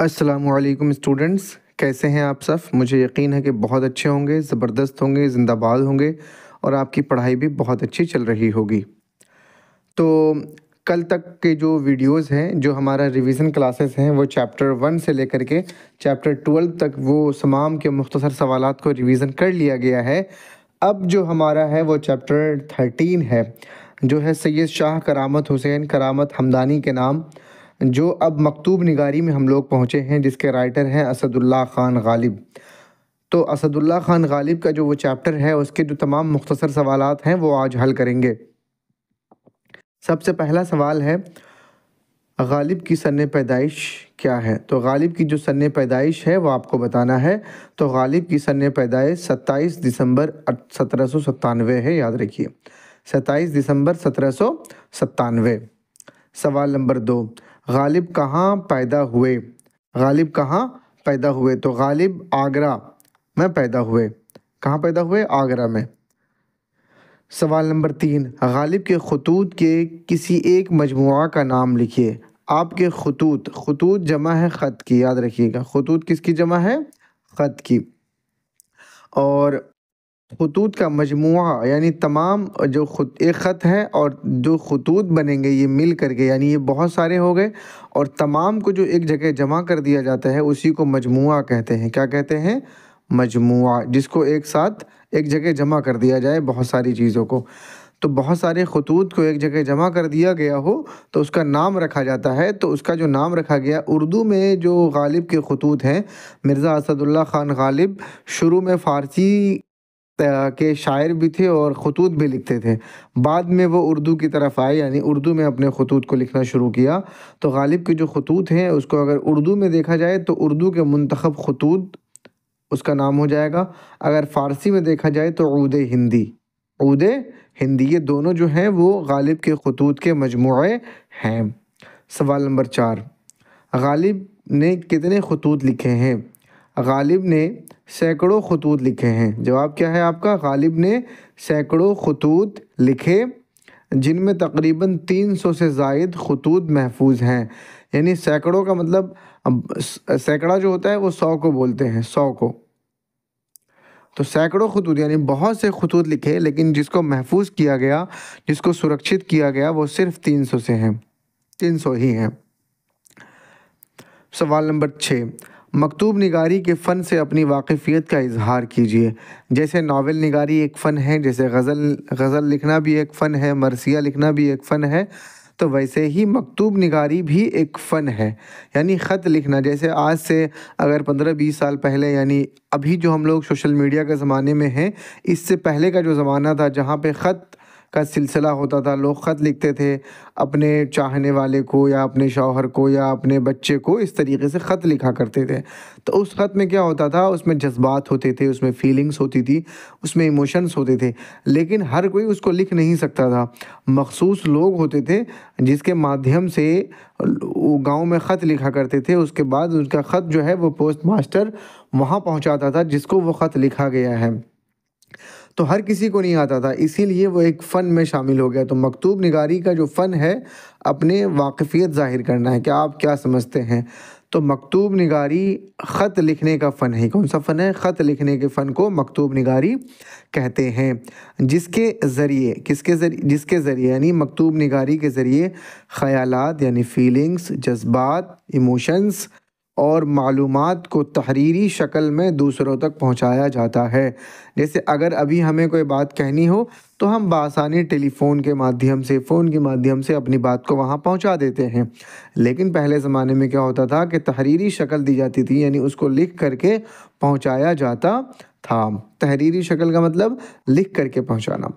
السلام علیکم اسٹوڈنٹس، کیسے ہیں آپ سب؟ مجھے یقین ہے کہ بہت اچھے ہوں گے، زبردست ہوں گے، زندہ باد ہوں گے اور آپ کی پڑھائی بھی بہت اچھی چل رہی ہوگی۔ تو کل تک کے جو ویڈیوز ہیں، جو ہمارا ریویژن کلاسز ہیں، وہ چیپٹر 1 سے لے کر کے چیپٹر 12 تک وہ تمام کے مختصر سوالات کو ریویژن کر لیا گیا ہے۔ اب جو ہمارا ہے وہ چیپٹر 13 ہے، جو ہے سید شاہ کرامت حسین کرامت ہمدانی کے نام، جو اب مکتوب نگاری میں ہم لوگ پہنچے ہیں، جس کے رائٹر ہیں اسد اللہ خان غالب۔ تو اسد اللہ خان غالب کا جو وہ چیپٹر ہے، اس کے جو تمام مختصر سوالات ہیں وہ آج حل کریں گے۔ سب سے پہلا سوال ہے، غالب کی سن پیدائش کیا ہے؟ تو غالب کی جو سن پیدائش ہے وہ آپ کو بتانا ہے۔ تو غالب کی سن پیدائش 27 دسمبر 1797 ہے، یاد رکھیے 27 دسمبر 1797۔ سوال نمبر 2، غالب کہاں پیدا ہوئے؟ غالب کہاں پیدا ہوئے؟ تو غالب آگرہ میں پیدا ہوئے۔ کہاں پیدا ہوئے؟ آگرہ میں۔ سوال نمبر 3، غالب کے خطوط کے کسی ایک مجموعہ کا نام لکھیے۔ آپ کے خطوط جمع ہے خط کی، یاد رکھیے گا، خطوط کس کی جمع ہے؟ خط کی۔ اور خطوط کا مجموعہ یعنی تمام جو ایک خط ہے اور جو خطوط بنیں گے یہ مل کر کے، یعنی یہ بہت سارے ہو گئے اور تمام کو جو ایک جگہ جمع کر دیا جاتا ہے اسی کو مجموعہ کہتے ہیں۔ کیا کہتے ہیں؟ مجموعہ، جس کو ایک ساتھ ایک جگہ جمع کر دیا جائے بہت ساری چیزوں کو۔ تو بہت سارے خطوط کو ایک جگہ جمع کر دیا گیا ہو تو اس کا نام رکھا جاتا ہے۔ تو اس کا جو نام رکھا گیا، اردو میں جو غالب کے خطوط ہیں، مرزا اسد اللہ خان غالب شروع میں فارسی کے شاعر بھی تھے اور خطوط بھی لکھتے تھے، بعد میں وہ اردو کی طرف آئے، یعنی اردو میں اپنے خطوط کو لکھنا شروع کیا۔ تو غالب کے جو خطوط ہیں اس کو اگر اردو میں دیکھا جائے تو اردو کے منتخب خطوط اس کا نام ہو جائے گا، اگر فارسی میں دیکھا جائے تو عود ہندی۔ عود ہندی، یہ دونوں جو ہیں وہ غالب کے خطوط کے مجموعے ہیں۔ سوال نمبر 4، غالب نے کتنے خطوط لکھے ہیں؟ غالب نے سینکڑوں خطوط لکھے ہیں۔ جواب کیا ہے آپ کا؟ غالب نے سینکڑوں خطوط لکھے، جن میں تقریباً 300 سے زائد خطوط محفوظ ہیں۔ یعنی سینکڑوں کا مطلب، سینکڑا جو ہوتا ہے وہ 100 کو بولتے ہیں، 100 کو۔ تو سینکڑوں خطوط یعنی بہت سے خطوط لکھے، لیکن جس کو محفوظ کیا گیا، جس کو سرکشت کیا گیا، وہ صرف 300 سے ہیں، 300 ہی ہیں۔ سوال نمبر 6، مکتوب نگاری کے فن سے اپنی واقفیت کا اظہار کیجیے۔ جیسے ناول نگاری ایک فن ہے، جیسے غزل لکھنا بھی ایک فن ہے، مرثیہ لکھنا بھی ایک فن ہے، تو ویسے ہی مکتوب نگاری بھی ایک فن ہے، یعنی خط لکھنا۔ جیسے آج سے اگر 15-20 سال پہلے، یعنی ابھی جو ہم لوگ سوشل میڈیا کے زمانے میں ہیں، اس سے پہلے کا جو زمانہ تھا جہاں پہ خط کا سلسلہ ہوتا تھا، لوگ خط لکھتے تھے اپنے چاہنے والے کو یا اپنے شوہر کو یا اپنے بچے کو، اس طریقے سے خط لکھا کرتے تھے۔ تو اس خط میں کیا ہوتا تھا؟ اس میں جذبات ہوتے تھے، اس میں فیلنگز ہوتی تھی، اس میں ایموشنز ہوتے تھے، لیکن ہر کوئی اس کو لکھ نہیں سکتا تھا۔ مخصوص لوگ ہوتے تھے جس کے مادھیم سے وہ گاؤں میں خط لکھا کرتے تھے، اس کے بعد ان کا خط جو ہے وہ پوسٹ ماسٹر وہاں پہنچاتا تھا جس کو وہ خط لکھا گیا ہے۔ تو ہر کسی کو نہیں آتا تھا، اسی لیے وہ ایک فن میں شامل ہو گیا۔ تو مکتوب نگاری کا جو فن ہے، اپنے واقفیت ظاہر کرنا ہے کہ آپ کیا سمجھتے ہیں۔ تو مکتوب نگاری خط لکھنے کا فن ہے۔ کون سا فن ہے؟ خط لکھنے کے فن کو مکتوب نگاری کہتے ہیں، جس کے ذریعے یعنی مکتوب نگاری کے ذریعے خیالات یعنی فیلنگز، جذبات، ایموشنز اور معلومات کو تحریری شکل میں دوسروں تک پہنچایا جاتا ہے۔ جیسے اگر ابھی ہمیں کوئی بات کہنی ہو تو ہم بآسانی ٹیلی فون کے مادھیم سے، فون کے مادھیم سے اپنی بات کو وہاں پہنچا دیتے ہیں، لیکن پہلے زمانے میں کیا ہوتا تھا کہ تحریری شکل دی جاتی تھی، یعنی اس کو لکھ کر کے پہنچایا جاتا تھا۔ تحریری شکل کا مطلب لکھ کر کے پہنچانا۔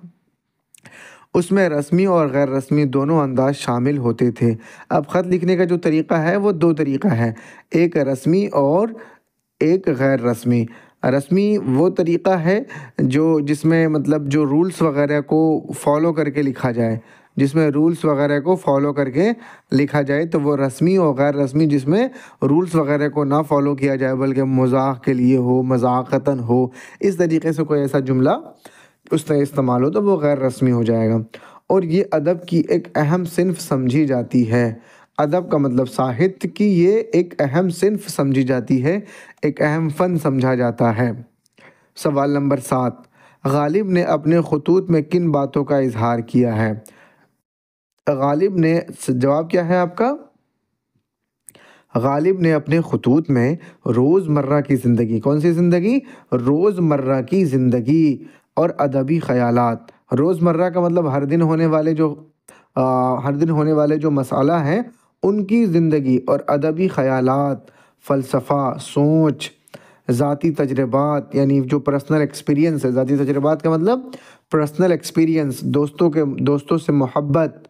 اس میں رسمی اور غیر رسمی دونوں انداز شامل ہوتے تھے۔ اب خط لکھنے کا جو طریقہ ہے وہ 2 طریقہ ہے، ایک رسمی اور ایک غیر رسمی۔ رسمی وہ طریقہ ہے جس میں مطلب جو رولز وغیرہ کو فالو کر کے لکھا جائے، جس میں رولز وغیرہ کو فالو کر کے لکھا جائے تو وہ رسمی، اور غیر رسمی جس میں رولز وغیرہ کو نہ فالو کیا جائے بلکہ مزاح کے لیے ہو، مذاقتاً ہو، اس طریقے سے کوئی ایسا جملہ اس طرح استعمال ہو تو وہ غیر رسمی ہو جائے گا۔ اور یہ ادب کی ایک اہم صنف سمجھی جاتی ہے۔ ادب کا مطلب ساہتیہ کی یہ ایک اہم صنف سمجھی جاتی ہے، ایک اہم فن سمجھا جاتا ہے۔ سوال نمبر 7، غالب نے اپنے خطوط میں کن باتوں کا اظہار کیا ہے؟ غالب نے، جواب کیا ہے آپ کا؟ غالب نے اپنے خطوط میں روزمرہ کی زندگی، کون سی زندگی؟ روزمرہ کی زندگی اور ادبی خیالات۔ روزمرہ کا مطلب ہر دن ہونے والے جو مسئلہ ہیں ان کی زندگی، اور ادبی خیالات، فلسفہ، سوچ، ذاتی تجربات، یعنی جو پرسنل ایکسپیرینس ہے۔ ذاتی تجربات کا مطلب پرسنل ایکسپیرینس، دوستوں سے محبت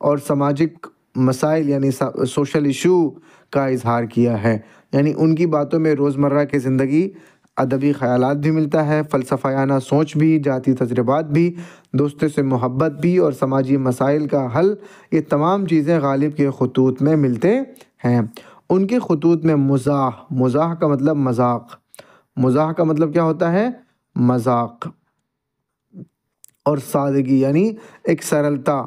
اور سماجک مسائل یعنی سوشل ایشو کا اظہار کیا ہے۔ یعنی ان کی باتوں میں روزمرہ کی زندگی، ادبی خیالات بھی ملتا ہے، فلسفیانہ سوچ بھی، ذاتی تجربات بھی، دوستوں سے محبت بھی، اور سماجی مسائل کا حل، یہ تمام چیزیں غالب کے خطوط میں ملتے ہیں۔ ان کے خطوط میں مزاح کا مطلب مذاق، مزاح کا مطلب کیا ہوتا ہے؟ مذاق، اور سادگی یعنی ایک سرلتا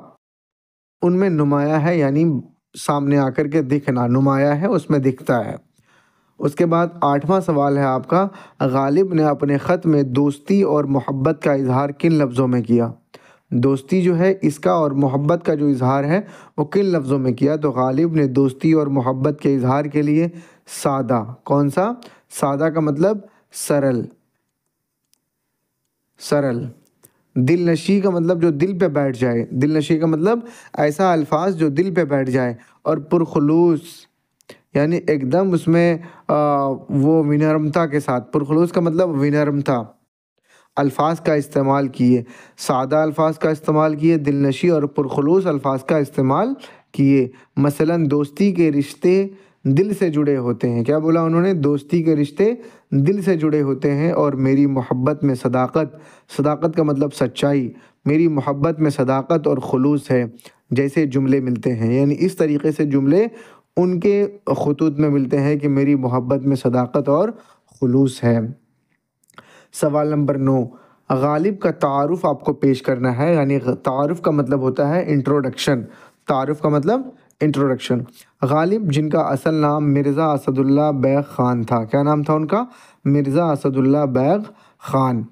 ان میں نمایاں ہے، یعنی سامنے آ کر کے دکھنا، نمایاں ہے، اس میں دکھتا ہے۔ اس کے بعد 8واں سوال ہے آپ کا، غالب نے اپنے خط میں دوستی اور محبت کا اظہار کن لفظوں میں کیا؟ دوستی جو ہے اس کا اور محبت کا جو اظہار ہے وہ کن لفظوں میں کیا؟ تو غالب نے دوستی اور محبت کے اظہار کے لیے سادہ، کون سا؟ سادہ کا مطلب سرل، دل نشیں کا مطلب جو دل پہ بیٹھ جائے، دل نشیں کا مطلب ایسا الفاظ جو دل پہ بیٹھ جائے، اور پرخلوص یعنی ایک دم اس میں وہ ونرمتا کے ساتھ، پرخلوص کا مطلب ونرمتا الفاظ کا استعمال کیے، سادہ الفاظ کا استعمال کیے، دل نشیں اور پرخلوص الفاظ کا استعمال کیے۔ مثلاً دوستی کے رشتے دل سے جڑے ہوتے ہیں، کیا بولا انہوں نے؟ دوستی کے رشتے دل سے جڑے ہوتے ہیں، اور میری محبت میں صداقت کا مطلب سچائی، میری محبت میں صداقت اور خلوص ہے، جیسے جملے ملتے ہیں۔ یعنی اس طریقے سے جملے ان کے خطوط میں ملتے ہیں کہ میری محبت میں صداقت اور خلوص ہے۔ سوال نمبر 9، غالب کا تعارف آپ کو پیش کرنا ہے، یعنی تعارف کا مطلب ہوتا ہے انٹروڈکشن، تعارف کا مطلب انٹروڈکشن۔ غالب جن کا اصل نام مرزا اسد اللہ بیگ خان تھا، کیا نام تھا ان کا؟ مرزا اسد اللہ بیگ خان،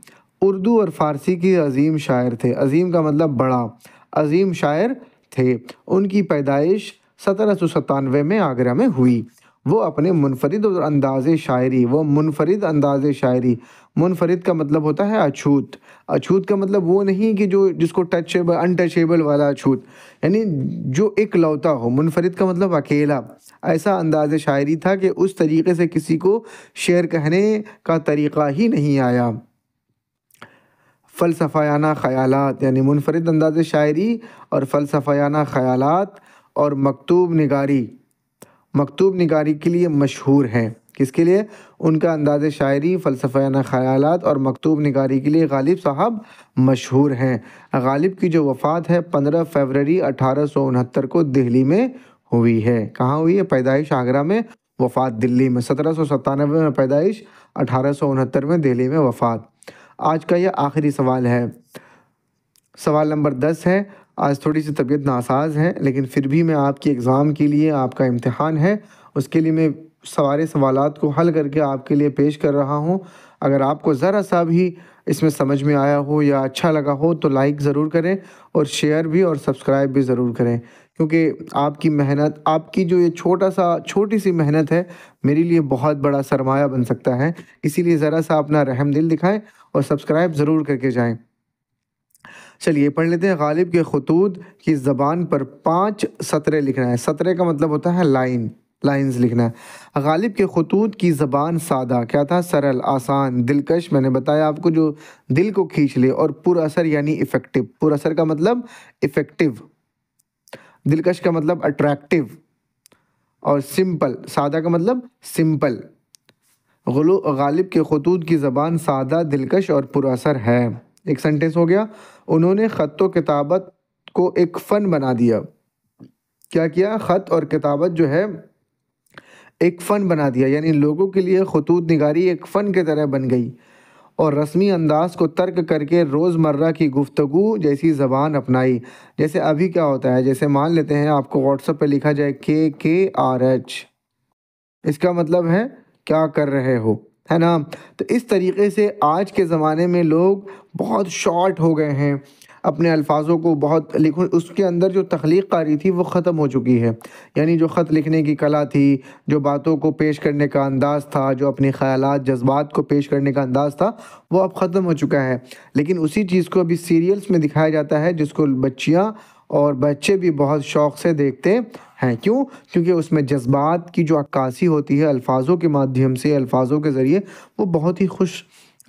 اردو اور فارسی کی عظیم شاعر تھے۔ عظیم کا مطلب بڑا، عظیم شاعر تھے۔ ان کی پیدائش 1797 میں آگرہ میں ہوئی۔ وہ اپنے منفرد انداز شاعری، منفرد کا مطلب ہوتا ہے اچھوت، اچھوت کا مطلب وہ نہیں کہ جس کو انٹچیبل والا اچھوت، یعنی جو ایک لوتا ہو۔ منفرد کا مطلب اکیلا، ایسا انداز شاعری تھا کہ اس طریقے سے کسی کو شعر کہنے کا طریقہ ہی نہیں آیا۔ فلسفیانہ خیالات، یعنی منفرد انداز شاعری اور فلسفیانہ خیالات اور مکتوب نگاری کے لیے مشہور ہیں۔ کس کے لیے؟ ان کا انداز شاعری، فلسفیانہ خیالات اور مکتوب نگاری کے لیے غالب صاحب مشہور ہیں۔ غالب کی جو وفات ہے 15 فروری 1869 کو دہلی میں ہوئی ہے۔ کہاں ہوئی ہے؟ پیدائش آگرہ میں، وفات دلی میں۔ 1797 میں پیدائش، 1869 میں دہلی میں وفات۔ آج کا یہ آخری سوال ہے، سوال نمبر 10 ہے۔ آج تھوڑی سی طبیعت ناساز ہے، لیکن پھر بھی میں آپ کی ایگزام کے لیے، آپ کا امتحان ہے، اس کے لیے میں سارے سوالات کو حل کر کے آپ کے لیے پیش کر رہا ہوں۔ اگر آپ کو ذرا سا بھی اس میں سمجھ میں آیا ہو یا اچھا لگا ہو تو لائک ضرور کریں، اور شیئر بھی اور سبسکرائب بھی ضرور کریں، کیونکہ آپ کی محنت، آپ کی جو یہ چھوٹی سی محنت ہے، میرے لیے بہت بڑا سرمایہ بن سکتا ہے۔ اسی لیے ذرا سا اپنا رحم دل دکھائیں اور سبسکرائب ضرور کر کے جائیں۔ چلیے پڑھ لیتے ہیں۔ غالب کے خطوط کی زبان پر 5 سطریں لکھنا ہے۔ سطرے کا مطلب ہوتا ہے لائنز لکھنا ہے۔ غالب کے خطوط کی زبان سادہ، کیا تھا؟ سرل، آسان، دلکش، میں نے بتایا آپ کو، جو دل کو کھینچ لے، اور پر اثر یعنی افیکٹو۔ پر اثر کا مطلب افیکٹو، دلکش کا مطلب اٹریکٹیو، اور سمپل، سادہ کا مطلب سمپل۔ غالب کے خطوط کی زبان سادہ، دلکش اور پر اثر ہے۔ ایک سینٹنس ہو گیا۔ انہوں نے خط و کتابت کو ایک فن بنا دیا۔ کیا کیا؟ خط اور کتابت جو ہے ایک فن بنا دیا، یعنی لوگوں کے لیے خطوط نگاری ایک فن کی طرح بن گئی، اور رسمی انداز کو ترک کر کے روزمرہ کی گفتگو جیسی زبان اپنائی۔ جیسے ابھی کیا ہوتا ہے، جیسے مان لیتے ہیں آپ کو واٹس ایپ پہ لکھا جائے KKRH، اس کا مطلب ہے کیا کر رہے ہو، ہے نا؟ تو اس طریقے سے آج کے زمانے میں لوگ بہت شارٹ ہو گئے ہیں، اپنے الفاظوں کو بہت لکھو، اس کے اندر جو تخلیق کاری تھی وہ ختم ہو چکی ہے۔ یعنی جو خط لکھنے کی کلا تھی، جو باتوں کو پیش کرنے کا انداز تھا، جو اپنے خیالات جذبات کو پیش کرنے کا انداز تھا، وہ اب ختم ہو چکا ہے۔ لیکن اسی چیز کو ابھی سیریلز میں دکھایا جاتا ہے، جس کو بچیاں اور بچے بھی بہت شوق سے دیکھتے ہیں۔ کیوں؟ کیونکہ اس میں جذبات کی جو عکاسی ہوتی ہے الفاظوں کے مادھیم سے، الفاظوں کے ذریعے، وہ بہت ہی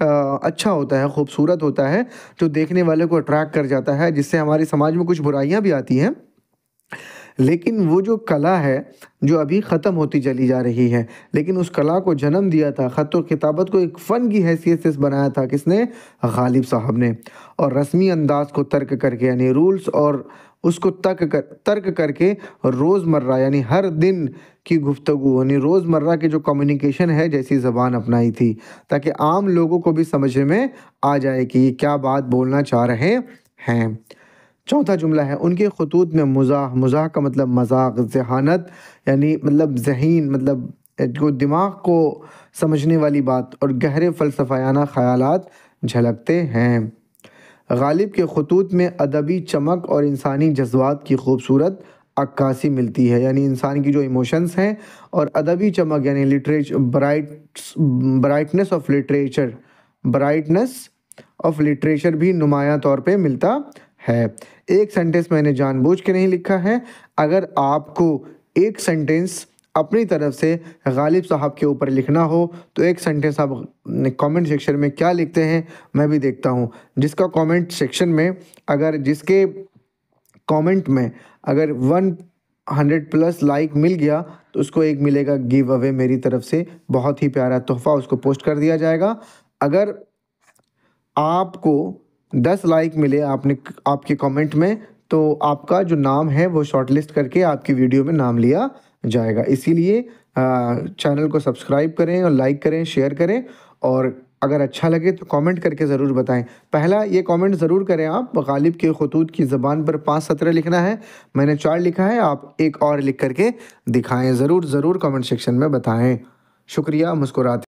اچھا ہوتا ہے، خوبصورت ہوتا ہے، جو دیکھنے والے کو اٹریکٹ کر جاتا ہے، جس سے ہمارے سماج میں کچھ برائیاں بھی آتی ہیں، لیکن وہ جو کلا ہے جو ابھی ختم ہوتی چلی جا رہی ہے، لیکن اس کلا کو جنم دیا تھا، خط و کتابت کو ایک فن کی حیثیت سے بنایا تھا کس نے؟ غالب صاحب نے۔ اور رسمی انداز کو ترک کر کے، یعنی رولز اور اس کو ترک کر کے روزمرہ یعنی ہر دن کی گفتگو، یعنی روزمرہ کے جو کمیونیکیشن ہے جیسی زبان اپنائی تھی، تاکہ عام لوگوں کو بھی سمجھ میں آ جائے کہ یہ کیا بات بولنا چاہ رہے ہیں۔ چوتھا جملہ ہے، ان کے خطوط میں مزاح کا مطلب مذاق، ذہانت یعنی مطلب ذہین، مطلب جو دماغ کو سمجھنے والی بات، اور گہرے فلسفیانہ خیالات جھلکتے ہیں۔ غالب کے خطوط میں ادبی چمک اور انسانی جذبات کی خوبصورت عکاسی ملتی ہے، یعنی انسان کی جو ایموشنز ہیں، اور ادبی چمک یعنی برائٹنس آف لٹریچر بھی نمایاں طور پہ ملتا ہے۔ ایک سینٹنس میں نے جان بوجھ کے نہیں لکھا ہے، اگر آپ کو ایک سینٹنس اپنی طرف سے غالب صاحب کے اوپر لکھنا ہو تو ایک سینٹنس آپ کامنٹ سیکشن میں کیا لکھتے ہیں میں بھی دیکھتا ہوں۔ جس کا کامنٹ سیکشن میں جس کے کامنٹ میں اگر 100+ لائک مل گیا تو اس کو ایک ملے گا گیو اوے میری طرف سے، بہت ہی پیارا تحفہ اس کو پوسٹ کر دیا جائے گا۔ اگر آپ کو 10 لائک ملے آپ کے کامنٹ میں تو آپ کا جو نام ہے وہ شارٹ لسٹ کر کے آپ کی ویڈیو میں نام لیا جائے گا۔ اسی لیے چینل کو سبسکرائب کریں اور لائک کریں، شیئر کریں، اور اگر اچھا لگے تو کامنٹ کر کے ضرور بتائیں۔ پہلا یہ کامنٹ ضرور کریں، آپ غالب کے خطوط کی زبان پر 5 سطریں لکھنا ہے، میں نے 4 لکھا ہے، آپ ایک اور لکھ کر کے دکھائیں، ضرور کامنٹ سیکشن میں بتائیں۔ شکریہ، مسکراتے